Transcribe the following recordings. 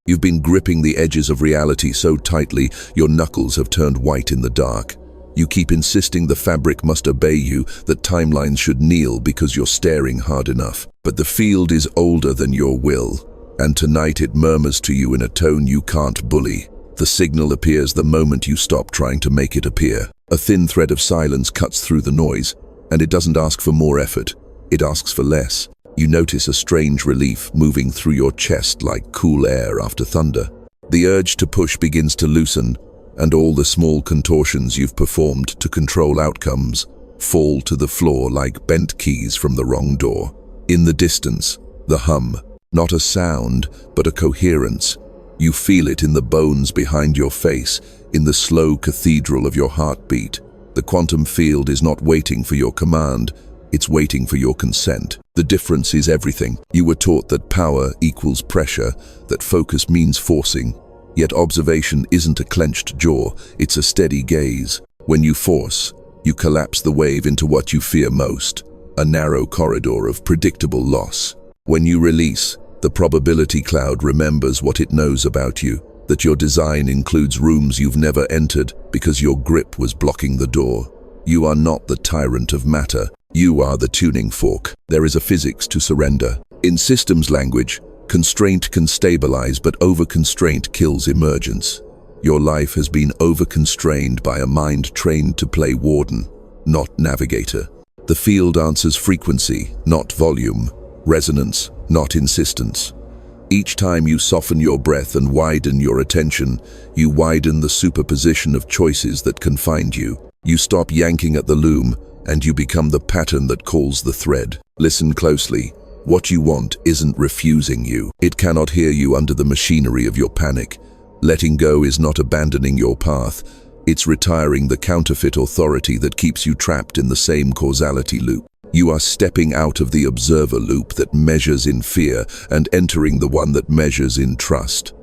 You've been gripping the edges of reality so tightly, your knuckles have turned white in the dark. You keep insisting the fabric must obey you, that timelines should kneel because you're staring hard enough. But the field is older than your will, and tonight it murmurs to you in a tone you can't bully. The signal appears the moment you stop trying to make it appear. A thin thread of silence cuts through the noise, and it doesn't ask for more effort. It asks for less. You notice a strange relief moving through your chest like cool air after thunder. The urge to push begins to loosen, and all the small contortions you've performed to control outcomes fall to the floor like bent keys from the wrong door. In the distance, the hum, not a sound, but a coherence. You feel it in the bones behind your face, in the slow cathedral of your heartbeat. The quantum field is not waiting for your command, it's waiting for your consent. The difference is everything. You were taught that power equals pressure, that focus means forcing. Yet observation isn't a clenched jaw, it's a steady gaze. When you force, you collapse the wave into what you fear most, a narrow corridor of predictable loss. When you release, the probability cloud remembers what it knows about you, that your design includes rooms you've never entered because your grip was blocking the door. You are not the tyrant of matter, you are the tuning fork. There is a physics to surrender. In systems language, constraint can stabilize, but over-constraint kills emergence. Your life has been over-constrained by a mind trained to play warden, not navigator. The field answers frequency, not volume, resonance, not insistence. Each time you soften your breath and widen your attention, you widen the superposition of choices that confine you. You stop yanking at the loom, and you become the pattern that calls the thread. Listen closely. What you want isn't refusing you. It cannot hear you under the machinery of your panic. Letting go is not abandoning your path. It's retiring the counterfeit authority that keeps you trapped in the same causality loop. You are stepping out of the observer loop that measures in fear and entering the one that measures in trust.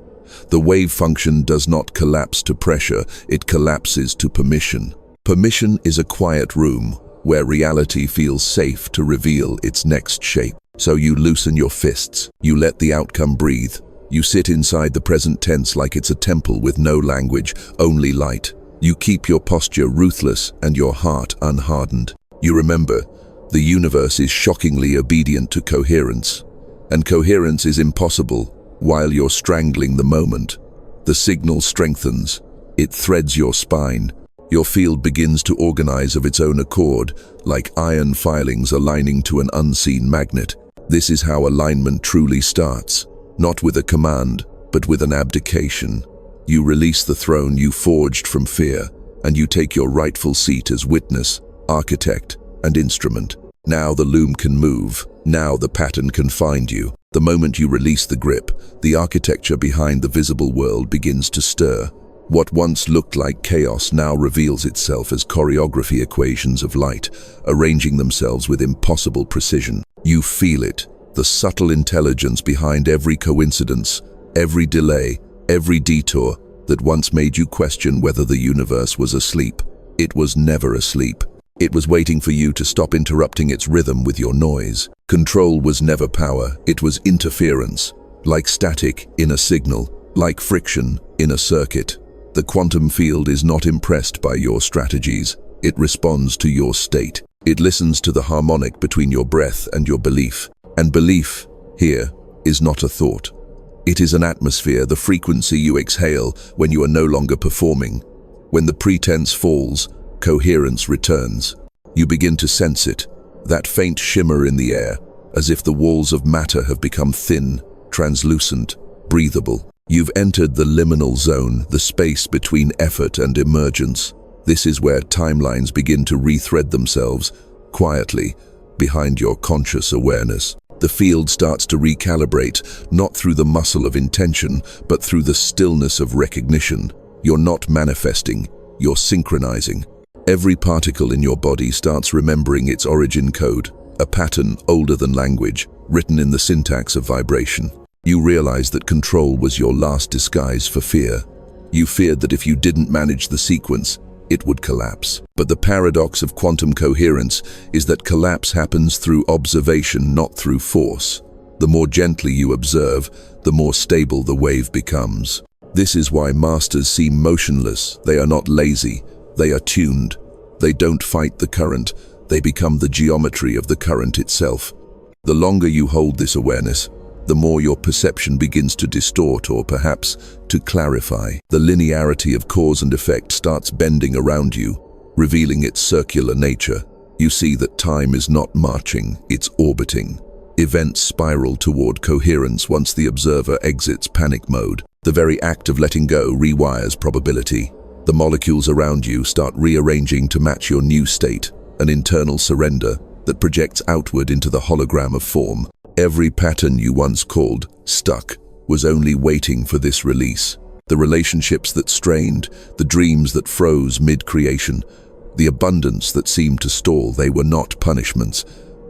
The wave function does not collapse to pressure, it collapses to permission. Permission is a quiet room where reality feels safe to reveal its next shape. So you loosen your fists, you let the outcome breathe. You sit inside the present tense like it's a temple with no language, only light. You keep your posture ruthless and your heart unhardened. You remember, the universe is shockingly obedient to coherence, and coherence is impossible while you're strangling the moment. The signal strengthens, it threads your spine. Your field begins to organize of its own accord, like iron filings aligning to an unseen magnet. This is how alignment truly starts, not with a command, but with an abdication. You release the throne you forged from fear, and you take your rightful seat as witness, architect, and instrument. Now the loom can move, now the pattern can find you. The moment you release the grip, the architecture behind the visible world begins to stir. What once looked like chaos now reveals itself as choreography equations of light, arranging themselves with impossible precision. You feel it, the subtle intelligence behind every coincidence, every delay, every detour that once made you question whether the universe was asleep. It was never asleep. It was waiting for you to stop interrupting its rhythm with your noise. Control was never power, it was interference, like static in a signal, like friction in a circuit. The quantum field is not impressed by your strategies. It responds to your state. It listens to the harmonic between your breath and your belief. And belief, here, is not a thought. It is an atmosphere, the frequency you exhale when you are no longer performing. When the pretense falls, coherence returns. You begin to sense it, that faint shimmer in the air, as if the walls of matter have become thin, translucent, breathable. You've entered the liminal zone, the space between effort and emergence. This is where timelines begin to rethread themselves, quietly, behind your conscious awareness. The field starts to recalibrate, not through the muscle of intention, but through the stillness of recognition. You're not manifesting, you're synchronizing. Every particle in your body starts remembering its origin code, a pattern older than language, written in the syntax of vibration. You realize that control was your last disguise for fear. You feared that if you didn't manage the sequence, it would collapse. But the paradox of quantum coherence is that collapse happens through observation, not through force. The more gently you observe, the more stable the wave becomes. This is why masters seem motionless. They are not lazy, they are tuned. They don't fight the current, they become the geometry of the current itself. The longer you hold this awareness, the more your perception begins to distort or perhaps to clarify. The linearity of cause and effect starts bending around you, revealing its circular nature. You see that time is not marching, it's orbiting. Events spiral toward coherence once the observer exits panic mode. The very act of letting go rewires probability. The molecules around you start rearranging to match your new state, an internal surrender that projects outward into the hologram of form. Every pattern you once called stuck was only waiting for this release. The relationships that strained, the dreams that froze mid-creation, the abundance that seemed to stall, they were not punishments.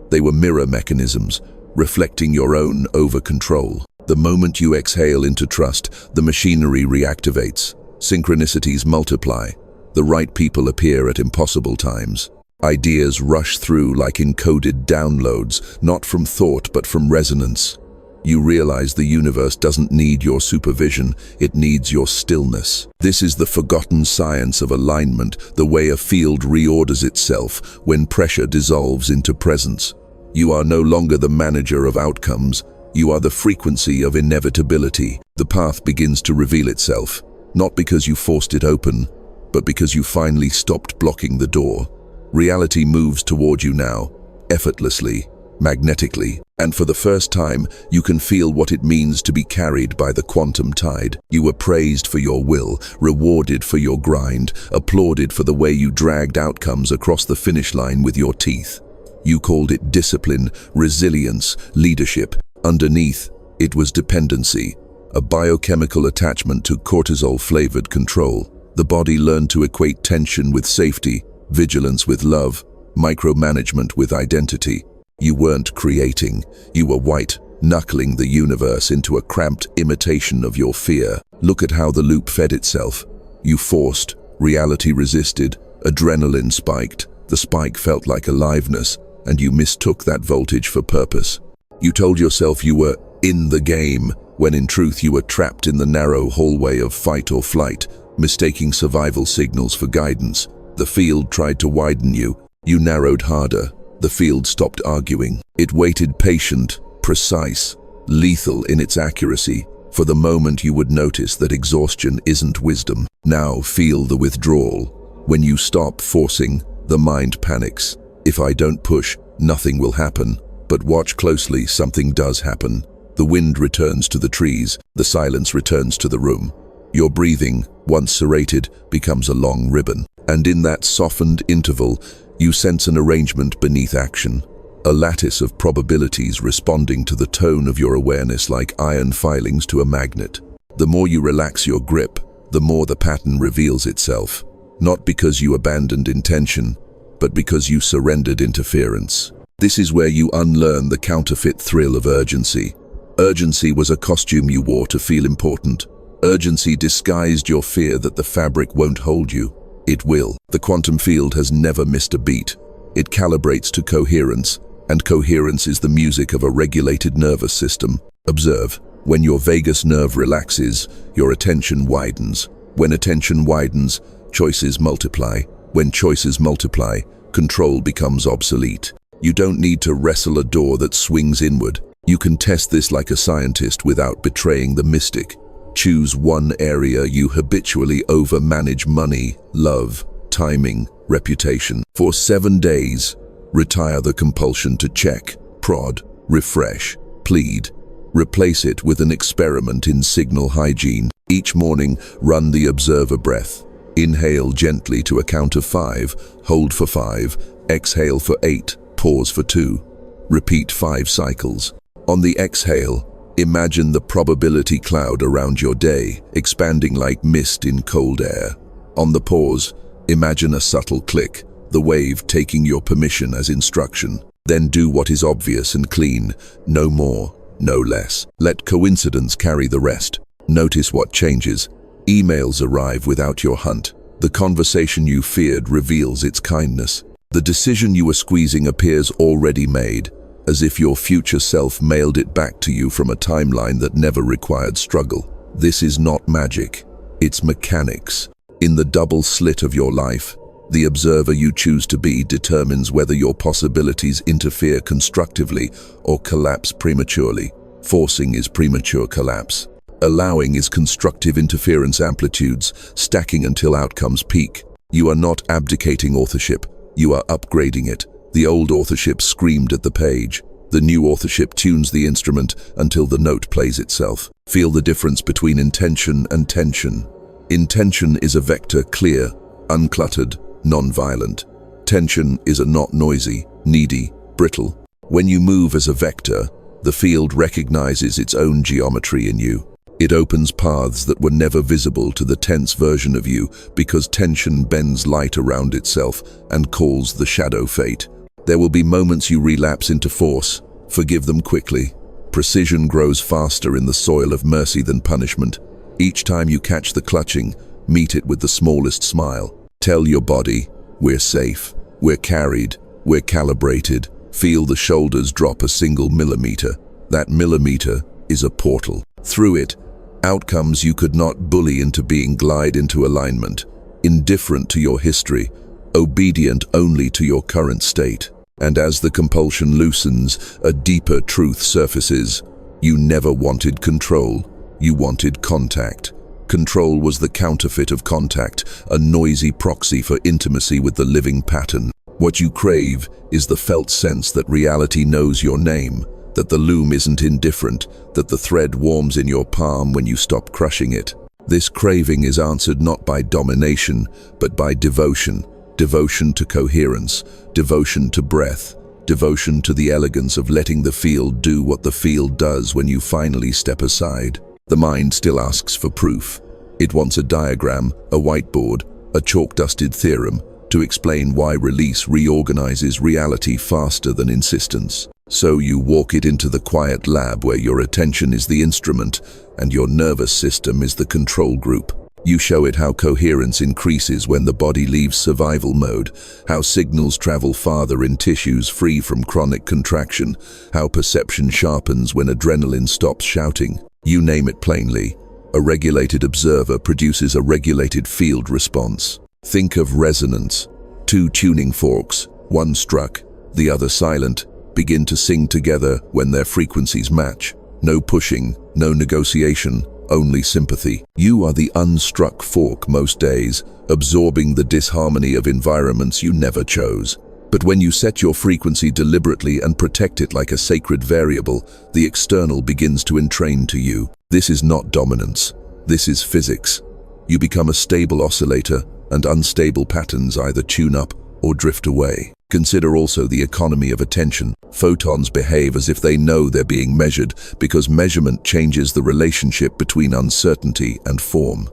They were mirror mechanisms, reflecting your own over-control. The moment you exhale into trust, the machinery reactivates. Synchronicities multiply. The right people appear at impossible times. Ideas rush through like encoded downloads, not from thought but from resonance. You realize the universe doesn't need your supervision, it needs your stillness. This is the forgotten science of alignment, the way a field reorders itself when pressure dissolves into presence. You are no longer the manager of outcomes, you are the frequency of inevitability. The path begins to reveal itself, not because you forced it open, but because you finally stopped blocking the door. Reality moves toward you now, effortlessly, magnetically, and for the first time, you can feel what it means to be carried by the quantum tide. You were praised for your will, rewarded for your grind, applauded for the way you dragged outcomes across the finish line with your teeth. You called it discipline, resilience, leadership. Underneath, it was dependency, a biochemical attachment to cortisol-flavored control. The body learned to equate tension with safety, vigilance with love, micromanagement with identity. You weren't creating, you were white-knuckling the universe into a cramped imitation of your fear. Look at how the loop fed itself. You forced, reality resisted, adrenaline spiked. The spike felt like aliveness, and you mistook that voltage for purpose. You told yourself you were in the game, when in truth you were trapped in the narrow hallway of fight or flight, mistaking survival signals for guidance. The field tried to widen you. You narrowed harder. The field stopped arguing. It waited patient, precise, lethal in its accuracy, for the moment you would notice that exhaustion isn't wisdom. Now feel the withdrawal. When you stop forcing, the mind panics. If I don't push, nothing will happen. But watch closely, something does happen. The wind returns to the trees, the silence returns to the room. Your breathing, once serrated, becomes a long ribbon. And in that softened interval, you sense an arrangement beneath action. A lattice of probabilities responding to the tone of your awareness like iron filings to a magnet. The more you relax your grip, the more the pattern reveals itself. Not because you abandoned intention, but because you surrendered interference. This is where you unlearn the counterfeit thrill of urgency. Urgency was a costume you wore to feel important. Urgency disguised your fear that the fabric won't hold you. It will. The quantum field has never missed a beat. It calibrates to coherence, and coherence is the music of a regulated nervous system. Observe, when your vagus nerve relaxes, your attention widens. When attention widens, choices multiply. When choices multiply, control becomes obsolete. You don't need to wrestle a door that swings inward. You can test this like a scientist without betraying the mystic. Choose one area you habitually overmanage: money, love, timing, reputation. For 7 days, retire the compulsion to check, prod, refresh, plead. Replace it with an experiment in signal hygiene. Each morning, run the observer breath. Inhale gently to a count of 5, hold for 5, exhale for 8, pause for 2. Repeat 5 cycles. On the exhale, imagine the probability cloud around your day, expanding like mist in cold air. On the pause, imagine a subtle click, the wave taking your permission as instruction. Then do what is obvious and clean, no more, no less. Let coincidence carry the rest. Notice what changes. Emails arrive without your hunt. The conversation you feared reveals its kindness. The decision you were squeezing appears already made. as if your future self mailed it back to you from a timeline that never required struggle. This is not magic, it's mechanics. In the double slit of your life, the observer you choose to be determines whether your possibilities interfere constructively or collapse prematurely. Forcing is premature collapse. Allowing is constructive interference amplitudes, stacking until outcomes peak. You are not abdicating authorship, you are upgrading it. The old authorship screamed at the page. The new authorship tunes the instrument until the note plays itself. Feel the difference between intention and tension. Intention is a vector, clear, uncluttered, non-violent. Tension is a not noisy, needy, brittle. When you move as a vector, the field recognizes its own geometry in you. It opens paths that were never visible to the tense version of you because tension bends light around itself and calls the shadow fate. There will be moments you relapse into force. Forgive them quickly. Precision grows faster in the soil of mercy than punishment. Each time you catch the clutching, meet it with the smallest smile. Tell your body, we're safe, we're carried, we're calibrated. Feel the shoulders drop a single millimeter. That millimeter is a portal. Through it, outcomes you could not bully into being glide into alignment, indifferent to your history, obedient only to your current state. And as the compulsion loosens, a deeper truth surfaces. You never wanted control, you wanted contact. Control was the counterfeit of contact, a noisy proxy for intimacy with the living pattern. What you crave is the felt sense that reality knows your name, that the loom isn't indifferent, that the thread warms in your palm when you stop crushing it. This craving is answered not by domination, but by devotion. Devotion to coherence, devotion to breath, devotion to the elegance of letting the field do what the field does when you finally step aside. The mind still asks for proof. It wants a diagram, a whiteboard, a chalk-dusted theorem to explain why release reorganizes reality faster than insistence. So you walk it into the quiet lab where your attention is the instrument and your nervous system is the control group. You show it how coherence increases when the body leaves survival mode, how signals travel farther in tissues free from chronic contraction, how perception sharpens when adrenaline stops shouting. You name it plainly. A regulated observer produces a regulated field response. Think of resonance. Two tuning forks, one struck, the other silent, begin to sing together when their frequencies match. No pushing, no negotiation, only sympathy. You are the unstruck fork most days, absorbing the disharmony of environments you never chose. But when you set your frequency deliberately and protect it like a sacred variable, the external begins to entrain to you. This is not dominance. This is physics. You become a stable oscillator, and unstable patterns either tune up or drift away. Consider also the economy of attention. Photons behave as if they know they're being measured because measurement changes the relationship between uncertainty and form.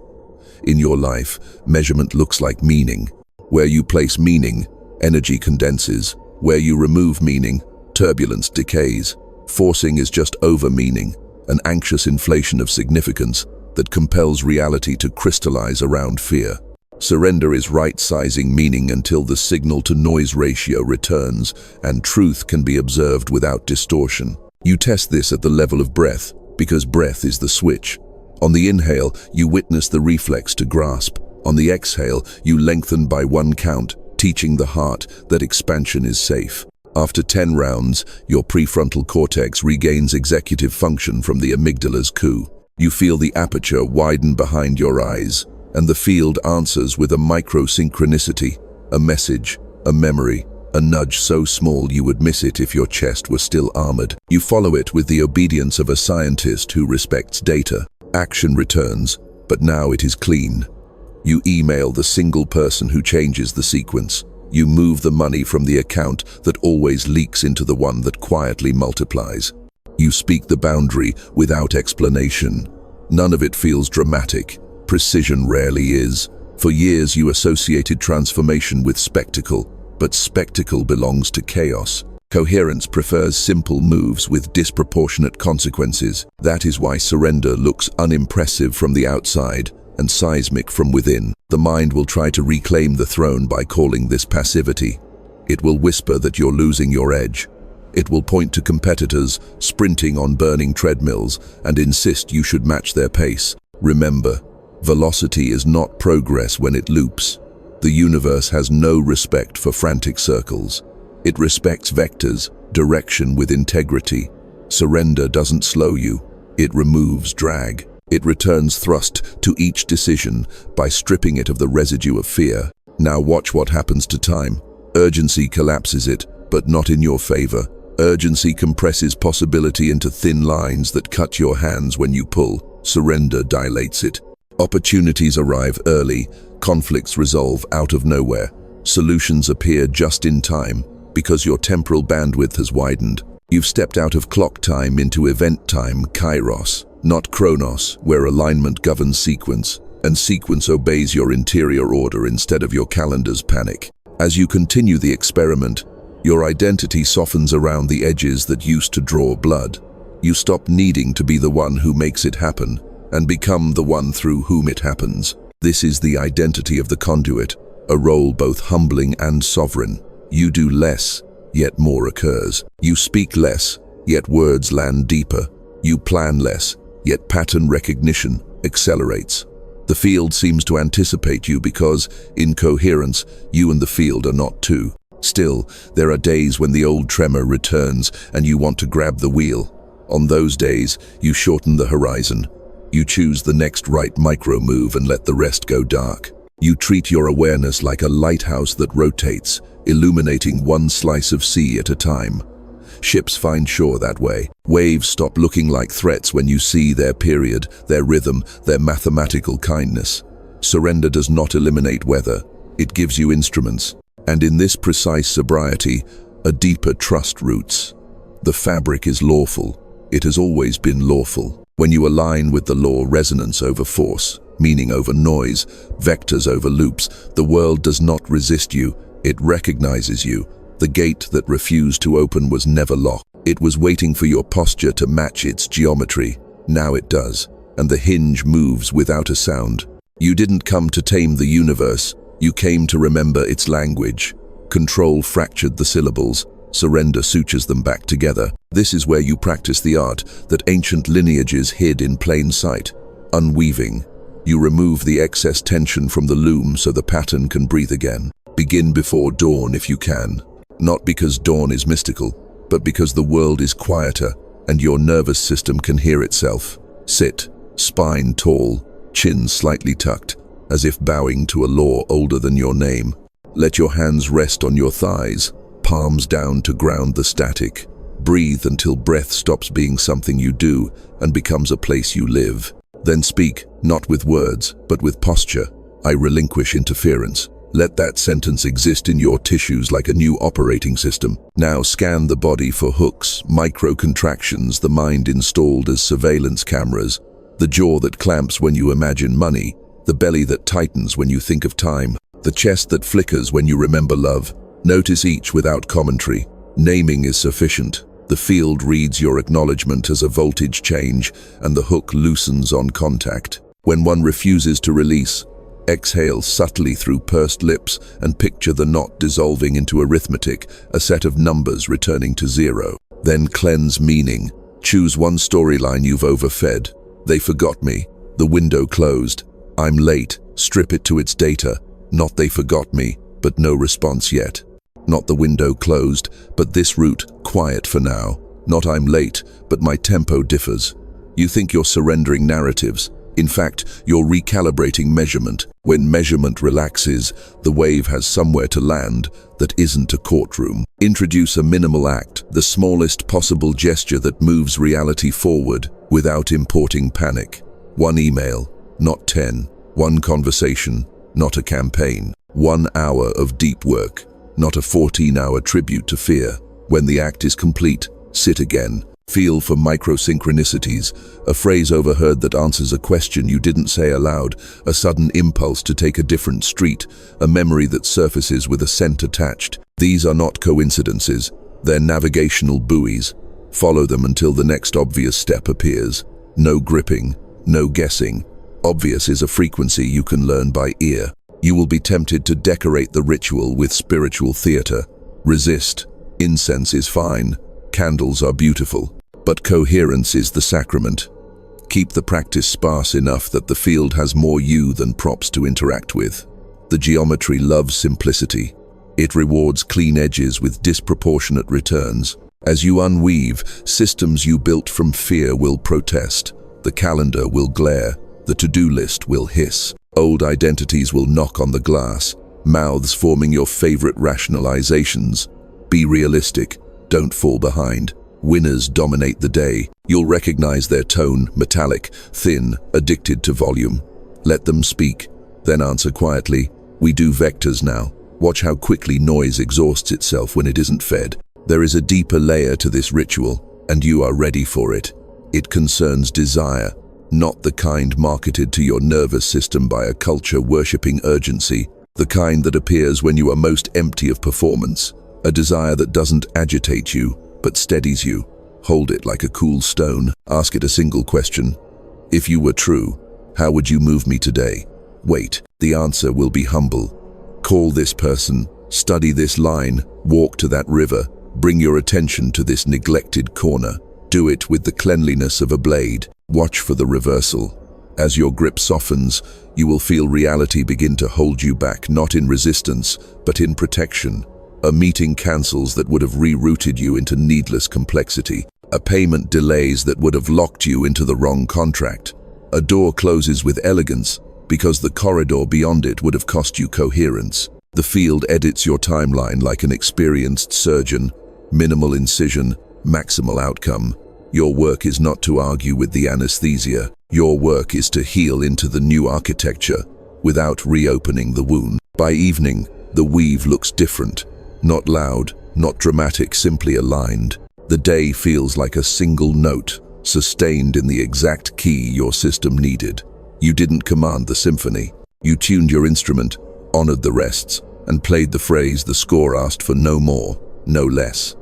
In your life, measurement looks like meaning. Where you place meaning, energy condenses. Where you remove meaning, turbulence decays. Forcing is just over-meaning, an anxious inflation of significance that compels reality to crystallize around fear. Surrender is right-sizing meaning until the signal-to-noise ratio returns and truth can be observed without distortion. You test this at the level of breath, because breath is the switch. On the inhale, you witness the reflex to grasp. On the exhale, you lengthen by one count, teaching the heart that expansion is safe. After 10 rounds, your prefrontal cortex regains executive function from the amygdala's coup. You feel the aperture widen behind your eyes, and the field answers with a micro-synchronicity, a message, a memory, a nudge so small you would miss it if your chest were still armored. You follow it with the obedience of a scientist who respects data. Action returns, but now it is clean. You email the single person who changes the sequence. You move the money from the account that always leaks into the one that quietly multiplies. You speak the boundary without explanation. None of it feels dramatic. Precision rarely is. For years you associated transformation with spectacle, but spectacle belongs to chaos. Coherence prefers simple moves with disproportionate consequences. That is why surrender looks unimpressive from the outside and seismic from within. The mind will try to reclaim the throne by calling this passivity. It will whisper that you're losing your edge. It will point to competitors sprinting on burning treadmills and insist you should match their pace. Remember, velocity is not progress when it loops. The universe has no respect for frantic circles. It respects vectors, direction with integrity. Surrender doesn't slow you. It removes drag. It returns thrust to each decision by stripping it of the residue of fear. Now watch what happens to time. Urgency collapses it, but not in your favor. Urgency compresses possibility into thin lines that cut your hands when you pull. Surrender dilates it. Opportunities arrive early. Conflicts resolve out of nowhere. Solutions appear just in time because your temporal bandwidth has widened. You've stepped out of clock time into event time, kairos, not chronos, where alignment governs sequence, and sequence obeys your interior order instead of your calendar's panic. As you continue the experiment, your identity softens around the edges that used to draw blood. You stop needing to be the one who makes it happen and become the one through whom it happens. This is the identity of the conduit, a role both humbling and sovereign. You do less, yet more occurs. You speak less, yet words land deeper. You plan less, yet pattern recognition accelerates. The field seems to anticipate you because, in coherence, you and the field are not two. Still, there are days when the old tremor returns and you want to grab the wheel. On those days, you shorten the horizon. You choose the next right micro move and let the rest go dark. You treat your awareness like a lighthouse that rotates, illuminating one slice of sea at a time. Ships find shore that way. Waves stop looking like threats when you see their period, their rhythm, their mathematical kindness. Surrender does not eliminate weather. It gives you instruments. And in this precise sobriety, a deeper trust roots. The fabric is lawful. It has always been lawful. When you align with the law, resonance over force, meaning over noise, vectors over loops, the world does not resist you. It recognizes you. The gate that refused to open was never locked. It was waiting for your posture to match its geometry. Now it does, and the hinge moves without a sound. You didn't come to tame the universe. You came to remember its language. Control fractured the syllables. Surrender sutures them back together. This is where you practice the art that ancient lineages hid in plain sight. Unweaving. You remove the excess tension from the loom so the pattern can breathe again. Begin before dawn if you can. Not because dawn is mystical, but because the world is quieter and your nervous system can hear itself. Sit, spine tall, chin slightly tucked, as if bowing to a law older than your name. Let your hands rest on your thighs, palms down to ground the static. Breathe until breath stops being something you do and becomes a place you live. Then speak, not with words, but with posture. I relinquish interference. Let that sentence exist in your tissues like a new operating system. Now scan the body for hooks, micro-contractions the mind installed as surveillance cameras, the jaw that clamps when you imagine money, the belly that tightens when you think of time, the chest that flickers when you remember love. Notice each without commentary. Naming is sufficient. The field reads your acknowledgement as a voltage change, and the hook loosens on contact. When one refuses to release, exhale subtly through pursed lips and picture the knot dissolving into arithmetic, a set of numbers returning to zero. Then cleanse meaning. Choose one storyline you've overfed. They forgot me. The window closed. I'm late. Strip it to its data. Not they forgot me, but no response yet. Not the window closed, but this route quiet for now. Not I'm late, but my tempo differs. You think you're surrendering narratives. In fact, you're recalibrating measurement. When measurement relaxes, the wave has somewhere to land that isn't a courtroom. Introduce a minimal act, the smallest possible gesture that moves reality forward without importing panic. One email, not 10. One conversation, not a campaign. 1 hour of deep work, not a 14-hour tribute to fear. When the act is complete, sit again. Feel for micro-synchronicities, a phrase overheard that answers a question you didn't say aloud, a sudden impulse to take a different street, a memory that surfaces with a scent attached. These are not coincidences, they're navigational buoys. Follow them until the next obvious step appears. No gripping, no guessing. Obvious is a frequency you can learn by ear. You will be tempted to decorate the ritual with spiritual theater. Resist. Incense is fine. Candles are beautiful, but coherence is the sacrament. Keep the practice sparse enough that the field has more you than props to interact with. The geometry loves simplicity. It rewards clean edges with disproportionate returns. As you unweave, systems you built from fear will protest. The calendar will glare. The to-do list will hiss. Old identities will knock on the glass, mouths forming your favorite rationalizations. Be realistic. Don't fall behind. Winners dominate the day. You'll recognize their tone, metallic, thin, addicted to volume. Let them speak, then answer quietly. We do vectors now. Watch how quickly noise exhausts itself when it isn't fed. There is a deeper layer to this ritual, and you are ready for it. It concerns desire, not the kind marketed to your nervous system by a culture worshipping urgency, the kind that appears when you are most empty of performance, a desire that doesn't agitate you, but steadies you. Hold it like a cool stone. Ask it a single question. If you were true, how would you move me today? Wait, the answer will be humble. Call this person, study this line, walk to that river, bring your attention to this neglected corner. Do it with the cleanliness of a blade. Watch for the reversal. As your grip softens, you will feel reality begin to hold you back, not in resistance, but in protection. A meeting cancels that would have rerouted you into needless complexity. A payment delays that would have locked you into the wrong contract. A door closes with elegance because the corridor beyond it would have cost you coherence. The field edits your timeline like an experienced surgeon. Minimal incision, maximal outcome. Your work is not to argue with the anesthesia. Your work is to heal into the new architecture without reopening the wound. By evening, the weave looks different. Not loud, not dramatic, simply aligned. The day feels like a single note, sustained in the exact key your system needed. You didn't command the symphony. You tuned your instrument, honored the rests, and played the phrase the score asked for: no more, no less.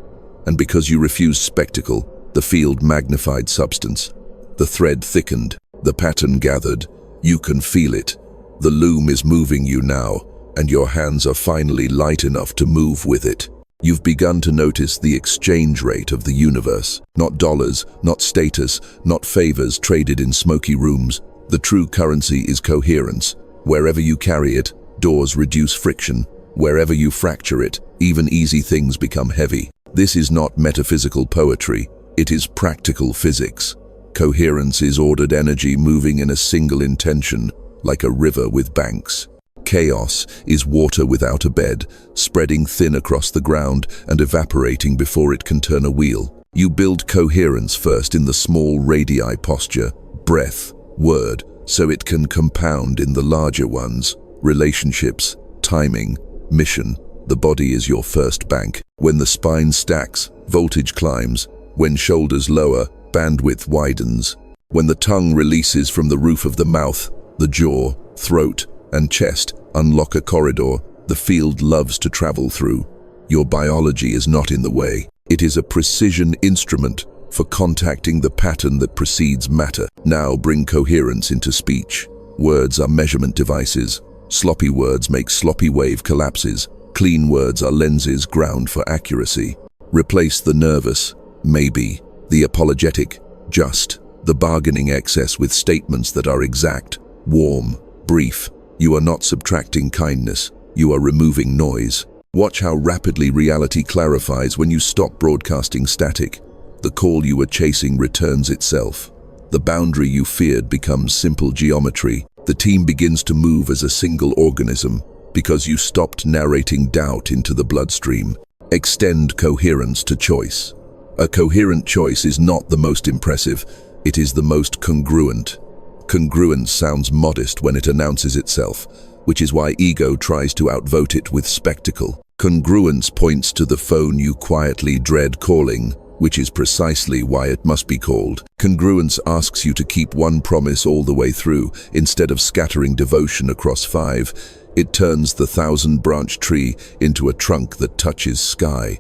And because you refused spectacle, the field magnified substance. The thread thickened, the pattern gathered. You can feel it. The loom is moving you now, and your hands are finally light enough to move with it. You've begun to notice the exchange rate of the universe. Not dollars, not status, not favors traded in smoky rooms. The true currency is coherence. Wherever you carry it, doors reduce friction. Wherever you fracture it, even easy things become heavy. This is not metaphysical poetry. It is practical physics. Coherence is ordered energy moving in a single intention, like a river with banks. Chaos is water without a bed, spreading thin across the ground and evaporating before it can turn a wheel. You build coherence first in the small radii posture, breath, word, so it can compound in the larger ones. Relationships, timing, mission. The body is your first bank. When the spine stacks, voltage climbs. When shoulders lower, bandwidth widens. When the tongue releases from the roof of the mouth, the jaw, throat, and chest unlock a corridor the field loves to travel through. Your biology is not in the way. It is a precision instrument for contacting the pattern that precedes matter. Now bring coherence into speech. Words are measurement devices. Sloppy words make sloppy wave collapses. Clean words are lenses ground for accuracy. Replace the nervous, maybe, the apologetic, just, the bargaining excess with statements that are exact, warm, brief. You are not subtracting kindness, you are removing noise. Watch how rapidly reality clarifies when you stop broadcasting static. The call you were chasing returns itself. The boundary you feared becomes simple geometry. The team begins to move as a single organism because you stopped narrating doubt into the bloodstream. Extend coherence to choice. A coherent choice is not the most impressive, it is the most congruent. Congruence sounds modest when it announces itself, which is why ego tries to outvote it with spectacle. Congruence points to the phone you quietly dread calling, which is precisely why it must be called. Congruence asks you to keep one promise all the way through, instead of scattering devotion across 5. It turns the 1,000-branch tree into a trunk that touches sky.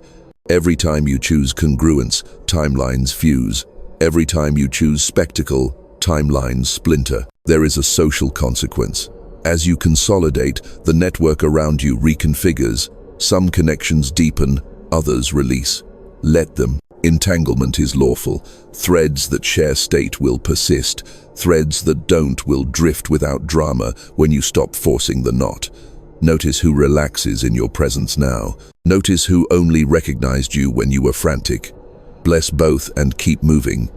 Every time you choose congruence, timelines fuse. Every time you choose spectacle, timelines splinter. There is a social consequence. As you consolidate, the network around you reconfigures. Some connections deepen, others release. Let them. Entanglement is lawful. Threads that share state will persist. Threads that don't will drift without drama when you stop forcing the knot. Notice who relaxes in your presence now. Notice who only recognized you when you were frantic. Bless both and keep moving.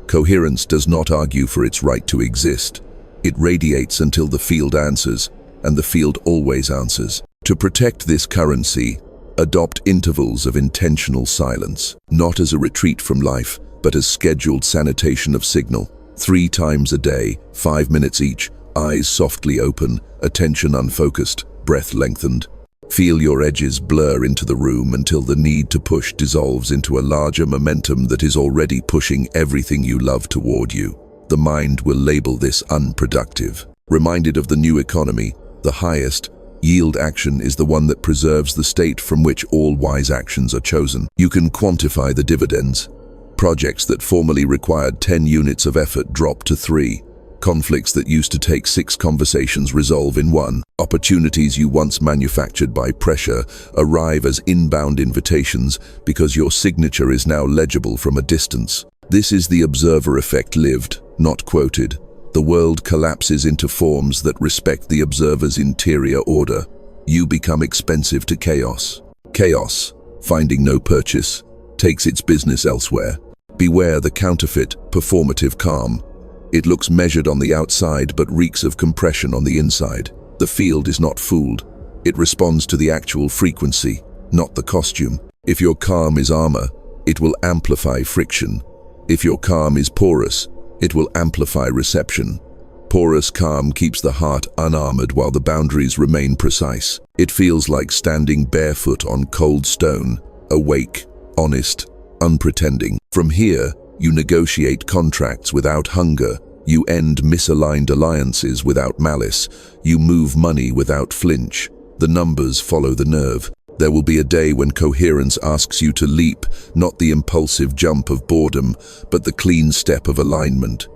Coherence does not argue for its right to exist. It radiates until the field answers, and the field always answers. To protect this currency, adopt intervals of intentional silence, not as a retreat from life, but as scheduled sanitation of signal. 3 times a day, 5 minutes each, eyes softly open, attention unfocused, breath lengthened. Feel your edges blur into the room until the need to push dissolves into a larger momentum that is already pushing everything you love toward you. The mind will label this unproductive. Reminded of the new economy, the highest yield action is the one that preserves the state from which all wise actions are chosen. You can quantify the dividends. Projects that formerly required 10 units of effort drop to 3. Conflicts that used to take 6 conversations resolve in 1. Opportunities you once manufactured by pressure arrive as inbound invitations because your signature is now legible from a distance. This is the observer effect lived, not quoted. The world collapses into forms that respect the observer's interior order. You become expensive to chaos. Chaos, finding no purchase, takes its business elsewhere. Beware the counterfeit, performative calm. It looks measured on the outside but reeks of compression on the inside. The field is not fooled. It responds to the actual frequency, not the costume. If your calm is armor, it will amplify friction. If your calm is porous, it will amplify reception. Porous calm keeps the heart unarmored while the boundaries remain precise. It feels like standing barefoot on cold stone, awake, honest, unpretending. From here, you negotiate contracts without hunger. You end misaligned alliances without malice. You move money without flinch. The numbers follow the nerve. There will be a day when coherence asks you to leap, not the impulsive jump of boredom, but the clean step of alignment.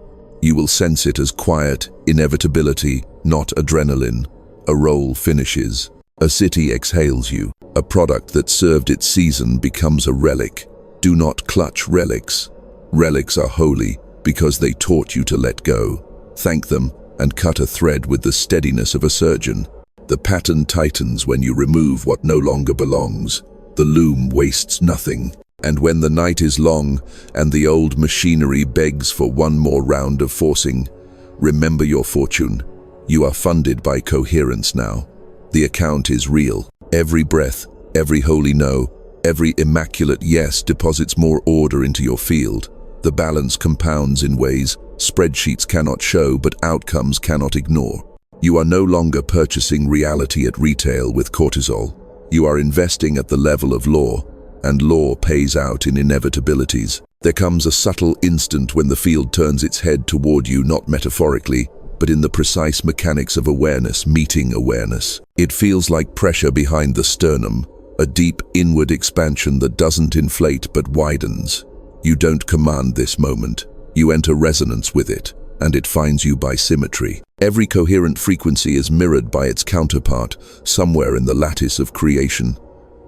You will sense it as quiet inevitability, not adrenaline. A role finishes. A city exhales you. A product that served its season becomes a relic. Do not clutch relics. Relics are holy because they taught you to let go. Thank them and cut a thread with the steadiness of a surgeon. The pattern tightens when you remove what no longer belongs. The loom wastes nothing. And when the night is long and the old machinery begs for one more round of forcing, remember your fortune. You are funded by coherence now. The account is real. Every breath, every holy no, every immaculate yes deposits more order into your field. The balance compounds in ways spreadsheets cannot show but outcomes cannot ignore. You are no longer purchasing reality at retail with cortisol. You are investing at the level of law, and law pays out in inevitabilities. There comes a subtle instant when the field turns its head toward you, not metaphorically, but in the precise mechanics of awareness meeting awareness. It feels like pressure behind the sternum, a deep inward expansion that doesn't inflate but widens. You don't command this moment. You enter resonance with it, and it finds you by symmetry. Every coherent frequency is mirrored by its counterpart, somewhere in the lattice of creation.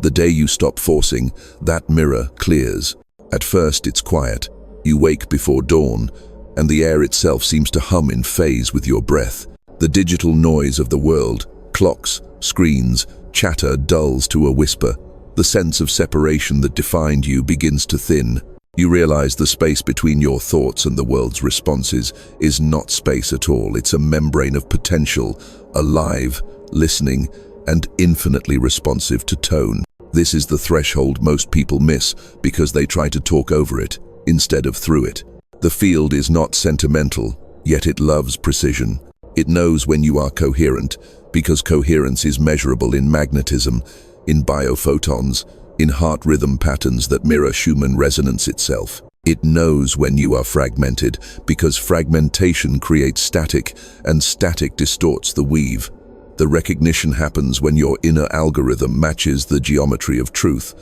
The day you stop forcing, that mirror clears. At first it's quiet. You wake before dawn, and the air itself seems to hum in phase with your breath. The digital noise of the world, clocks, screens, chatter dulls to a whisper. The sense of separation that defined you begins to thin. You realize the space between your thoughts and the world's responses is not space at all. It's a membrane of potential, alive, listening, and infinitely responsive to tone. This is the threshold most people miss because they try to talk over it instead of through it. The field is not sentimental, yet it loves precision. It knows when you are coherent because coherence is measurable in magnetism, in biophotons, in heart rhythm patterns that mirror Schumann resonance itself. It knows when you are fragmented because fragmentation creates static and static distorts the weave. The recognition happens when your inner algorithm matches the geometry of truth.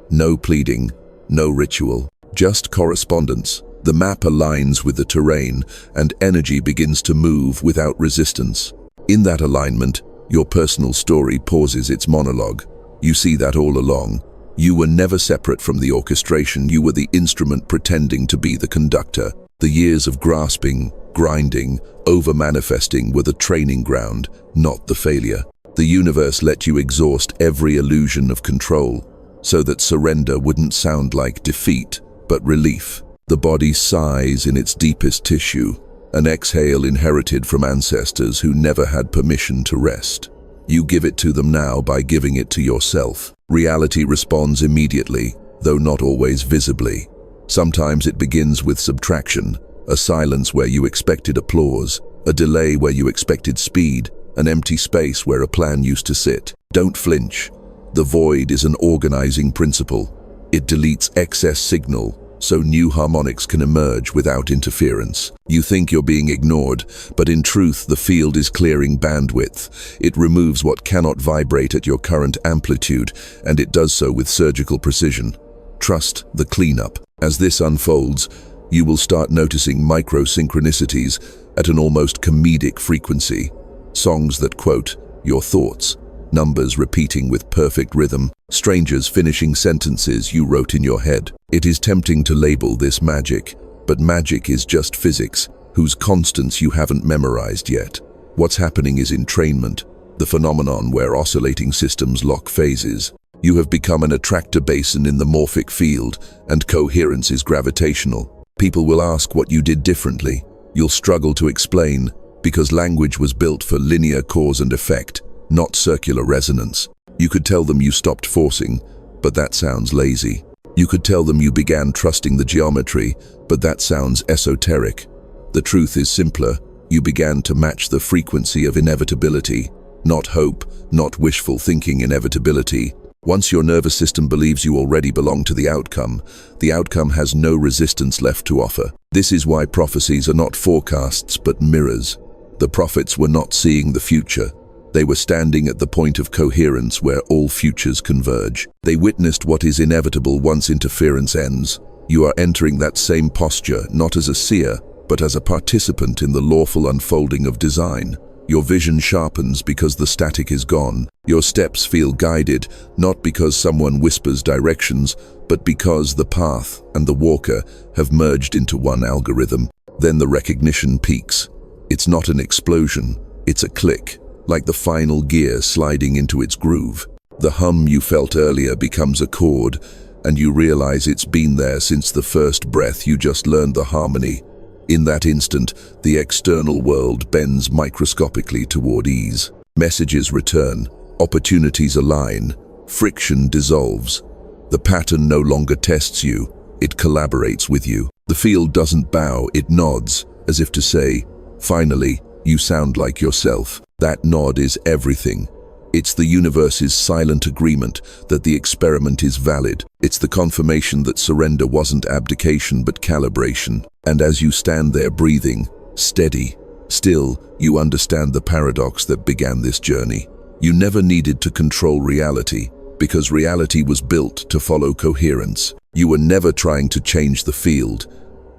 No pleading, no ritual, just correspondence. The map aligns with the terrain and energy begins to move without resistance. In that alignment, your personal story pauses its monologue. You see that all along. You were never separate from the orchestration, you were the instrument pretending to be the conductor. The years of grasping, grinding, over-manifesting were the training ground, not the failure. The universe let you exhaust every illusion of control, so that surrender wouldn't sound like defeat, but relief. The body sighs in its deepest tissue, an exhale inherited from ancestors who never had permission to rest. You give it to them now by giving it to yourself. Reality responds immediately, though not always visibly. Sometimes it begins with subtraction, a silence where you expected applause, a delay where you expected speed, an empty space where a plan used to sit. Don't flinch. The void is an organizing principle. It deletes excess signal, so new harmonics can emerge without interference. You think you're being ignored, but in truth the field is clearing bandwidth. It removes what cannot vibrate at your current amplitude, and it does so with surgical precision. Trust the cleanup. As this unfolds, you will start noticing micro-synchronicities at an almost comedic frequency. Songs that quote your thoughts, numbers repeating with perfect rhythm, strangers finishing sentences you wrote in your head. It is tempting to label this magic, but magic is just physics, whose constants you haven't memorized yet. What's happening is entrainment, the phenomenon where oscillating systems lock phases. You have become an attractor basin in the morphic field, and coherence is gravitational. People will ask what you did differently. You'll struggle to explain, because language was built for linear cause and effect, not circular resonance. You could tell them you stopped forcing, but that sounds lazy. You could tell them you began trusting the geometry, but that sounds esoteric. The truth is simpler. You began to match the frequency of inevitability, not hope, not wishful thinking inevitability. Once your nervous system believes you already belong to the outcome has no resistance left to offer. This is why prophecies are not forecasts but mirrors. The prophets were not seeing the future. They were standing at the point of coherence where all futures converge. They witnessed what is inevitable once interference ends. You are entering that same posture, not as a seer, but as a participant in the lawful unfolding of design. Your vision sharpens because the static is gone. Your steps feel guided, not because someone whispers directions, but because the path and the walker have merged into one algorithm. Then the recognition peaks. It's not an explosion, it's a click, like the final gear sliding into its groove. The hum you felt earlier becomes a chord, and you realize it's been there since the first breath you just learned the harmony. In that instant, the external world bends microscopically toward ease. Messages return, opportunities align, friction dissolves. The pattern no longer tests you, it collaborates with you. The field doesn't bow, it nods, as if to say, finally, you sound like yourself. That nod is everything. It's the universe's silent agreement that the experiment is valid. It's the confirmation that surrender wasn't abdication but calibration. And as you stand there breathing, steady, still, you understand the paradox that began this journey. You never needed to control reality, because reality was built to follow coherence. You were never trying to change the field.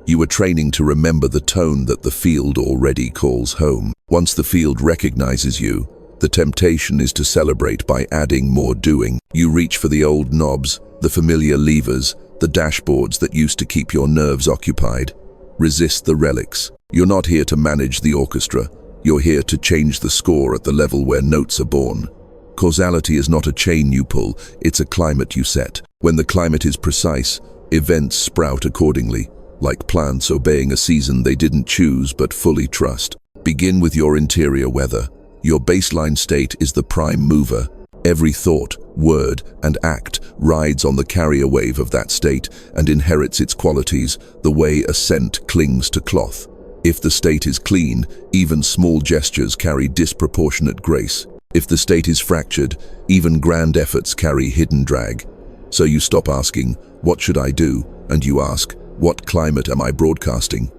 You were training to remember the tone that the field already calls home. Once the field recognizes you, the temptation is to celebrate by adding more doing. You reach for the old knobs, the familiar levers, the dashboards that used to keep your nerves occupied. Resist the relics. You're not here to manage the orchestra. You're here to change the score at the level where notes are born. Causality is not a chain you pull, it's a climate you set. When the climate is precise, events sprout accordingly, like plants obeying a season they didn't choose but fully trust. Begin with your interior weather. Your baseline state is the prime mover. Every thought, word, and act rides on the carrier wave of that state and inherits its qualities, the way a scent clings to cloth. If the state is clean, even small gestures carry disproportionate grace. If the state is fractured, even grand efforts carry hidden drag. So you stop asking, what should I do? And you ask, what climate am I broadcasting?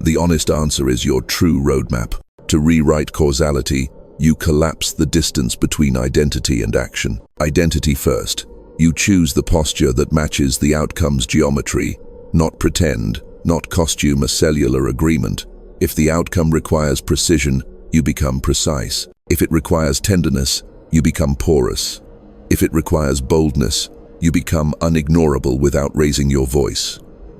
The honest answer is your true roadmap. To rewrite causality, you collapse the distance between identity and action. Identity first. You choose the posture that matches the outcome's geometry, not pretend, not costume a cellular agreement. If the outcome requires precision, you become precise. If it requires tenderness, you become porous. If it requires boldness, You become unignorable without raising your voice.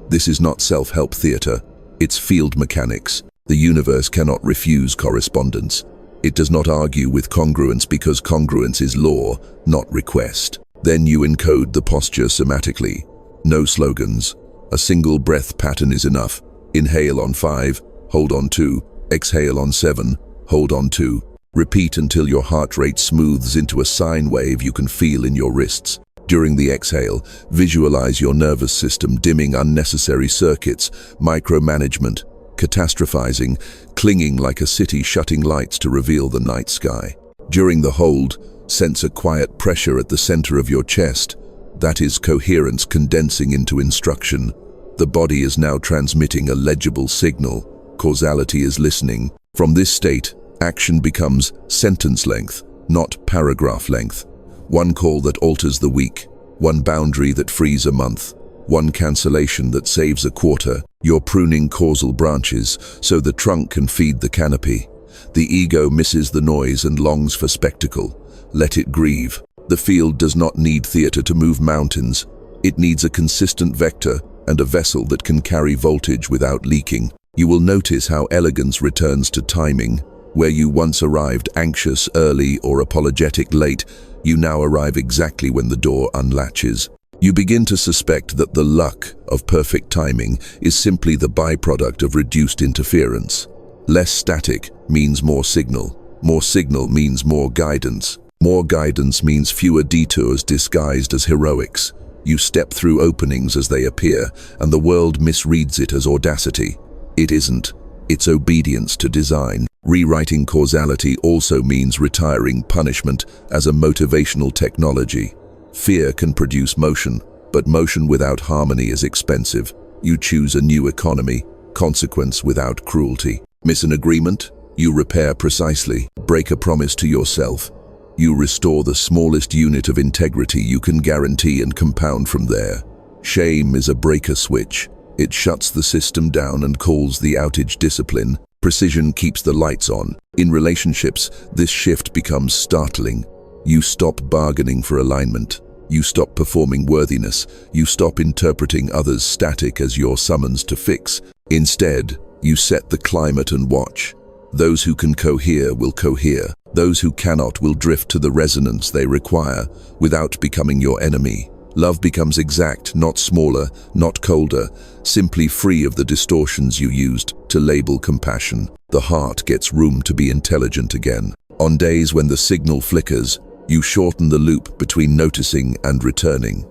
This is not self-help theater, it's field mechanics. The universe cannot refuse correspondence. It does not argue with congruence because congruence is law, not request. Then you encode the posture somatically. No slogans. A single breath pattern is enough. Inhale on 5, hold on 2, exhale on 7, hold on 2. Repeat until your heart rate smooths into a sine wave you can feel in your wrists. During the exhale, visualize your nervous system dimming unnecessary circuits, micromanagement, catastrophizing, clinging like a city shutting lights to reveal the night sky. During the hold, sense a quiet pressure at the center of your chest. That is coherence condensing into instruction. The body is now transmitting a legible signal. Causality is listening. From this state, action becomes sentence length, not paragraph length. One call that alters the week, one boundary that frees a month, one cancellation that saves a quarter. You're pruning causal branches so the trunk can feed the canopy. The ego misses the noise and longs for spectacle. Let it grieve. The field does not need theater to move mountains. It needs a consistent vector and a vessel that can carry voltage without leaking. You will notice how elegance returns to timing. Where you once arrived anxious early or apologetic late, you now arrive exactly when the door unlatches. You begin to suspect that the luck of perfect timing is simply the byproduct of reduced interference. Less static means more signal. More signal means more guidance. More guidance means fewer detours disguised as heroics. You step through openings as they appear, and the world misreads it as audacity. It isn't. It's obedience to design. Rewriting causality also means retiring punishment as a motivational technology. Fear can produce motion, but motion without harmony is expensive. You choose a new economy, consequence without cruelty. Miss an agreement? You repair precisely. Break a promise to yourself. You restore the smallest unit of integrity you can guarantee and compound from there. Shame is a breaker switch. It shuts the system down and calls the outage discipline. Precision keeps the lights on. In relationships, this shift becomes startling. You stop bargaining for alignment. You stop performing worthiness. You stop interpreting others' static as your summons to fix. Instead, you set the climate and watch. Those who can cohere will cohere. Those who cannot will drift to the resonance they require without becoming your enemy. Love becomes exact, not smaller, not colder, simply free of the distortions you used to label compassion. The heart gets room to be intelligent again. On days when the signal flickers, you shorten the loop between noticing and returning.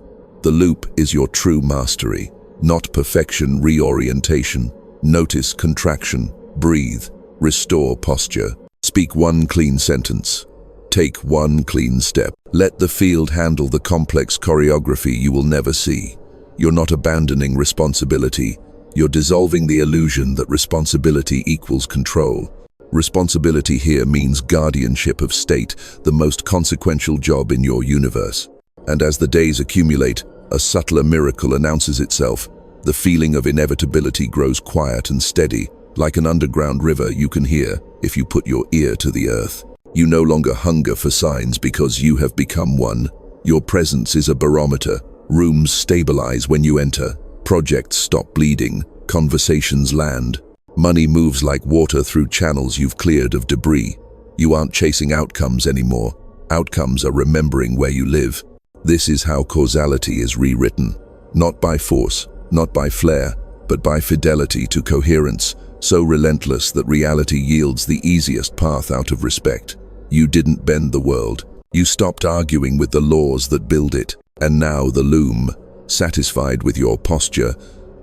The loop is your true mastery, not perfection, reorientation. Notice contraction, breathe, restore posture. Speak one clean sentence. Take one clean step. Let the field handle the complex choreography you will never see. You're not abandoning responsibility. You're dissolving the illusion that responsibility equals control. Responsibility here means guardianship of state, the most consequential job in your universe. And as the days accumulate, a subtler miracle announces itself. The feeling of inevitability grows quiet and steady, like an underground river you can hear if you put your ear to the earth. You no longer hunger for signs because you have become one. Your presence is a barometer. Rooms stabilize when you enter. Projects stop bleeding. Conversations land. Money moves like water through channels you've cleared of debris. You aren't chasing outcomes anymore. Outcomes are remembering where you live. This is how causality is rewritten. Not by force, not by flair, but by fidelity to coherence, so relentless that reality yields the easiest path out of respect. You didn't bend the world. You stopped arguing with the laws that build it. And now the Loom, satisfied with your posture,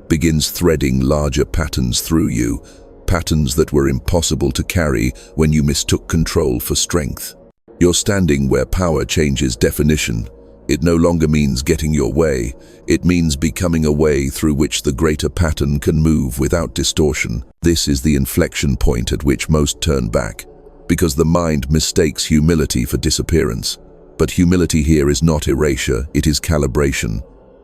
begins threading larger patterns through you, patterns that were impossible to carry when you mistook control for strength. You're standing where power changes definition. It no longer means getting your way. It means becoming a way through which the greater pattern can move without distortion. This is the inflection point at which most turn back, because the mind mistakes humility for disappearance. But humility here is not erasure, it is calibration.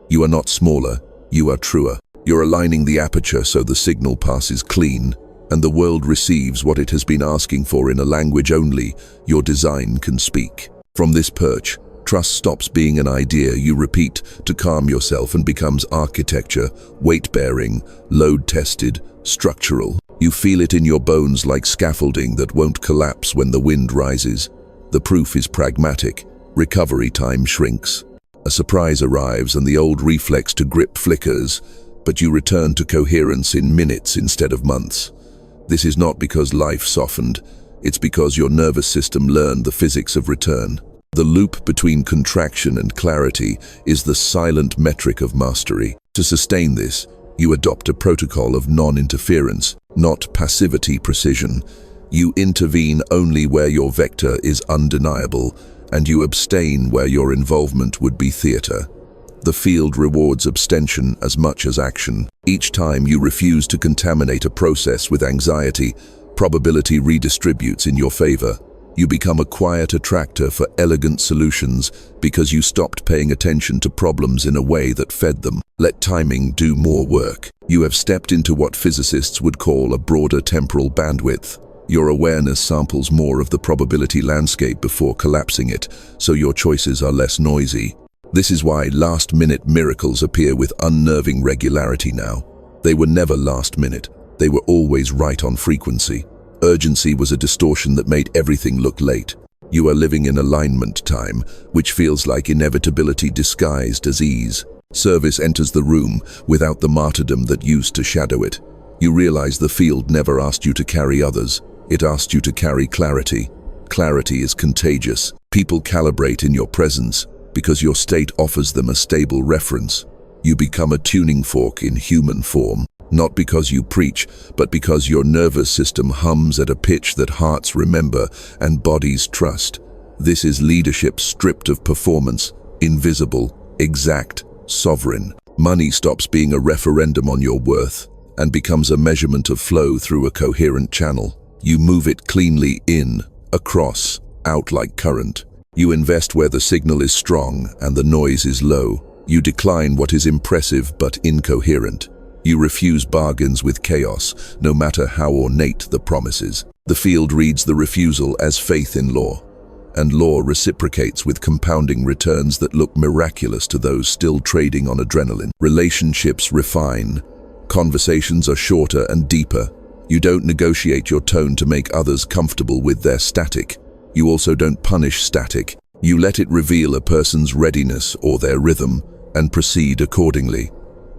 You are not smaller, you are truer. You're aligning the aperture so the signal passes clean, and the world receives what it has been asking for in a language only your design can speak. From this perch, Trust stops being an idea you repeat to calm yourself and becomes architecture, weight-bearing, load-tested, structural. You feel it in your bones like scaffolding that won't collapse when the wind rises. The proof is pragmatic. Recovery time shrinks. A surprise arrives and the old reflex to grip flickers, but you return to coherence in minutes instead of months. This is not because life softened, it's because your nervous system learned the physics of return. The loop between contraction and clarity is the silent metric of mastery. To sustain this, you adopt a protocol of non-interference, not passivity precision. You intervene only where your vector is undeniable, and you abstain where your involvement would be theater. The field rewards abstention as much as action. Each time you refuse to contaminate a process with anxiety, probability redistributes in your favor. You become a quiet attractor for elegant solutions because you stopped paying attention to problems in a way that fed them. Let timing do more work. You have stepped into what physicists would call a broader temporal bandwidth. Your awareness samples more of the probability landscape before collapsing it, so your choices are less noisy. This is why last-minute miracles appear with unnerving regularity now. They were never last-minute. They were always right on frequency. Urgency was a distortion that made everything look late. You are living in alignment time, which feels like inevitability disguised as ease. Service enters the room without the martyrdom that used to shadow it. You realize the field never asked you to carry others. It asked you to carry clarity. Clarity is contagious. People calibrate in your presence because your state offers them a stable reference. You become a tuning fork in human form. Not because you preach, but because your nervous system hums at a pitch that hearts remember and bodies trust. This is leadership stripped of performance, invisible, exact, sovereign. Money stops being a referendum on your worth and becomes a measurement of flow through a coherent channel. You move it cleanly in, across, out like current. You invest where the signal is strong and the noise is low. You decline what is impressive but incoherent. You refuse bargains with chaos, no matter how ornate the promises. The field reads the refusal as faith in law, and law reciprocates with compounding returns that look miraculous to those still trading on adrenaline. Relationships refine. Conversations are shorter and deeper. You don't negotiate your tone to make others comfortable with their static. You also don't punish static. You let it reveal a person's readiness or their rhythm and proceed accordingly.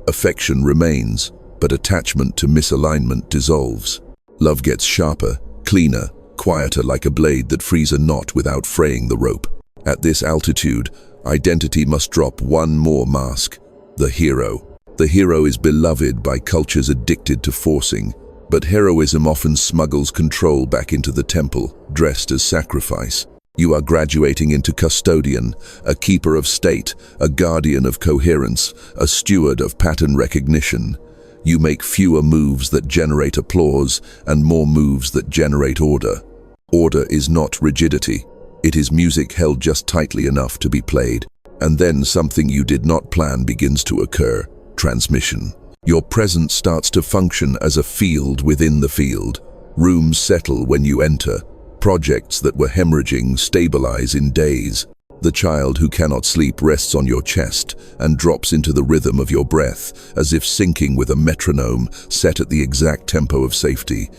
Affection remains, but attachment to misalignment dissolves. Love gets sharper, cleaner, quieter like a blade that frees a knot without fraying the rope. At this altitude, identity must drop one more mask: the hero. The hero is beloved by cultures addicted to forcing, but heroism often smuggles control back into the temple, dressed as sacrifice. You are graduating into custodian, a keeper of state, a guardian of coherence, a steward of pattern recognition. You make fewer moves that generate applause and more moves that generate order. Order is not rigidity. It is music held just tightly enough to be played. And then something you did not plan begins to occur: transmission. Your presence starts to function as a field within the field. Rooms settle when you enter. Projects that were hemorrhaging stabilize in days. The child who cannot sleep rests on your chest and drops into the rhythm of your breath, as if syncing with a metronome set at the exact tempo of safety.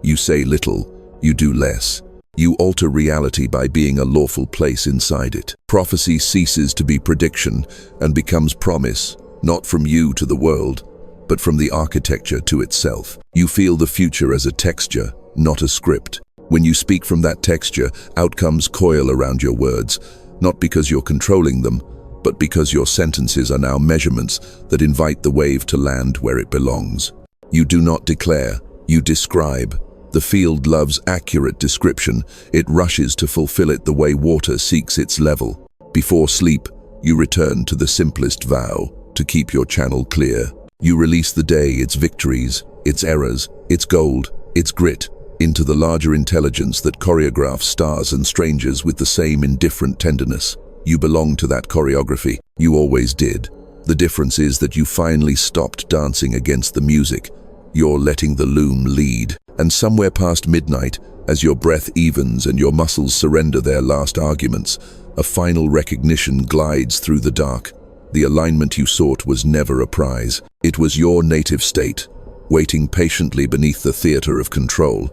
You say little, you do less. You alter reality by being a lawful place inside it. Prophecy ceases to be prediction and becomes promise, not from you to the world, but from the architecture to itself. You feel the future as a texture, not a script. When you speak from that texture, outcomes coil around your words, not because you're controlling them, but because your sentences are now measurements that invite the wave to land where it belongs. You do not declare, you describe. The field loves accurate description. It rushes to fulfill it the way water seeks its level. Before sleep, you return to the simplest vow, to keep your channel clear. You release the day, its victories, its errors, its gold, its grit, into the larger intelligence that choreographs stars and strangers with the same indifferent tenderness. You belong to that choreography. You always did. The difference is that you finally stopped dancing against the music. You're letting the loom lead. And somewhere past midnight, as your breath evens and your muscles surrender their last arguments, A final recognition glides through the dark. The alignment you sought was never a prize. It was your native state, waiting patiently beneath the theater of control.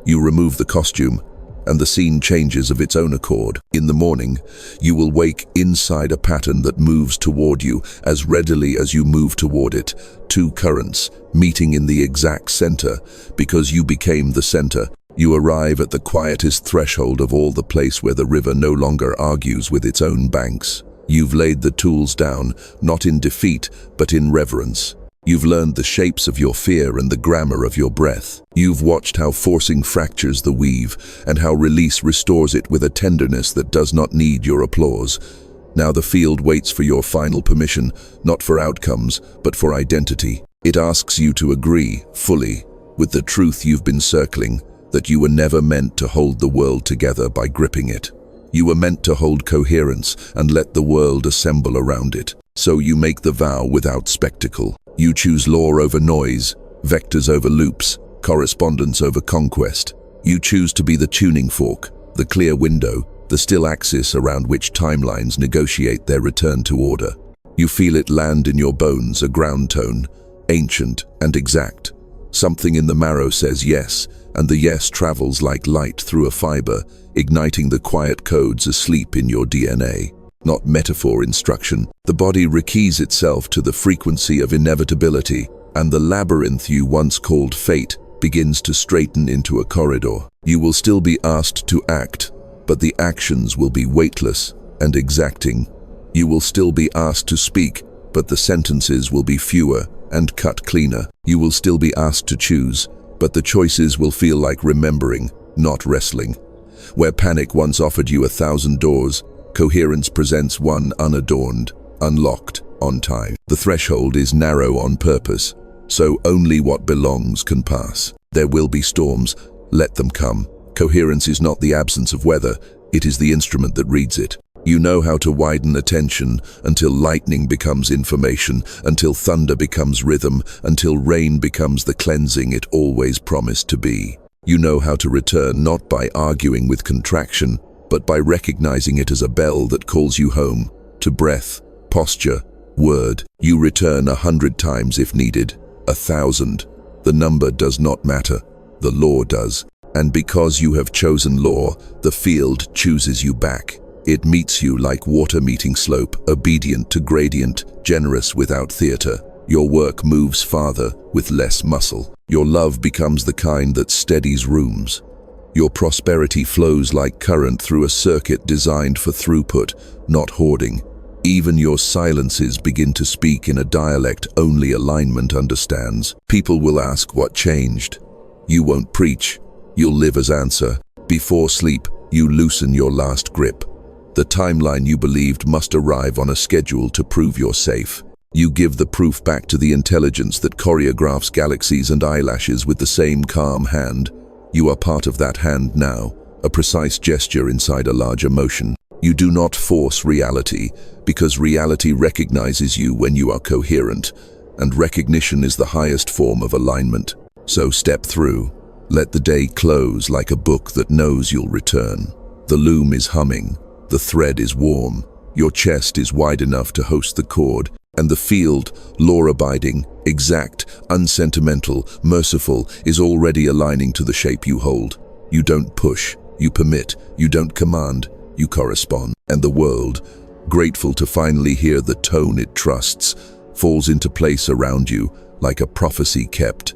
You remove the costume, and the scene changes of its own accord. In the morning, you will wake inside a pattern that moves toward you as readily as you move toward it. Two currents meeting in the exact center. Because you became the center, you arrive at the quietest threshold of all, the place where the river no longer argues with its own banks. You've laid the tools down, not in defeat, but in reverence. You've learned the shapes of your fear and the grammar of your breath. You've watched how forcing fractures the weave, and how release restores it with a tenderness that does not need your applause. Now the field waits for your final permission, not for outcomes, but for identity. It asks you to agree, fully, with the truth you've been circling, that you were never meant to hold the world together by gripping it. You were meant to hold coherence and let the world assemble around it. So you make the vow without spectacle. You choose law over noise, vectors over loops, correspondence over conquest. You choose to be the tuning fork, the clear window, the still axis around which timelines negotiate their return to order. You feel it land in your bones, a ground tone, ancient and exact. Something in the marrow says yes, and the yes travels like light through a fiber, igniting the quiet codes asleep in your DNA. Not metaphor instruction. The body rekeys itself to the frequency of inevitability, and the labyrinth you once called fate begins to straighten into a corridor. You will still be asked to act, but the actions will be weightless and exacting. You will still be asked to speak, but the sentences will be fewer and cut cleaner. You will still be asked to choose, but the choices will feel like remembering, not wrestling. Where panic once offered you 1,000 doors, coherence presents one unadorned, unlocked, on time. The threshold is narrow on purpose, so only what belongs can pass. There will be storms, let them come. Coherence is not the absence of weather, it is the instrument that reads it. You know how to widen attention until lightning becomes information, until thunder becomes rhythm, until rain becomes the cleansing it always promised to be. You know how to return not by arguing with contraction, but by recognizing it as a bell that calls you home, to breath, posture, word. You return 100 times if needed, 1,000. The number does not matter, the law does. And because you have chosen law, the field chooses you back. It meets you like water meeting slope, obedient to gradient, generous without theater. Your work moves farther with less muscle. Your love becomes the kind that steadies rooms. Your prosperity flows like current through a circuit designed for throughput, not hoarding. Even your silences begin to speak in a dialect only alignment understands. People will ask what changed. You won't preach, you'll live as answer. Before sleep, you loosen your last grip. The timeline you believed must arrive on a schedule to prove you're safe. You give the proof back to the intelligence that choreographs galaxies and eyelashes with the same calm hand. You are part of that hand now, a precise gesture inside a larger motion. You do not force reality, because reality recognizes you when you are coherent, and recognition is the highest form of alignment. So step through. Let the day close like a book that knows you'll return. The loom is humming, the thread is warm, your chest is wide enough to host the chord, and the field, law-abiding, exact, unsentimental, merciful, is already aligning to the shape you hold. You don't push, you permit, you don't command, you correspond. And the world, grateful to finally hear the tone it trusts, falls into place around you like a prophecy kept,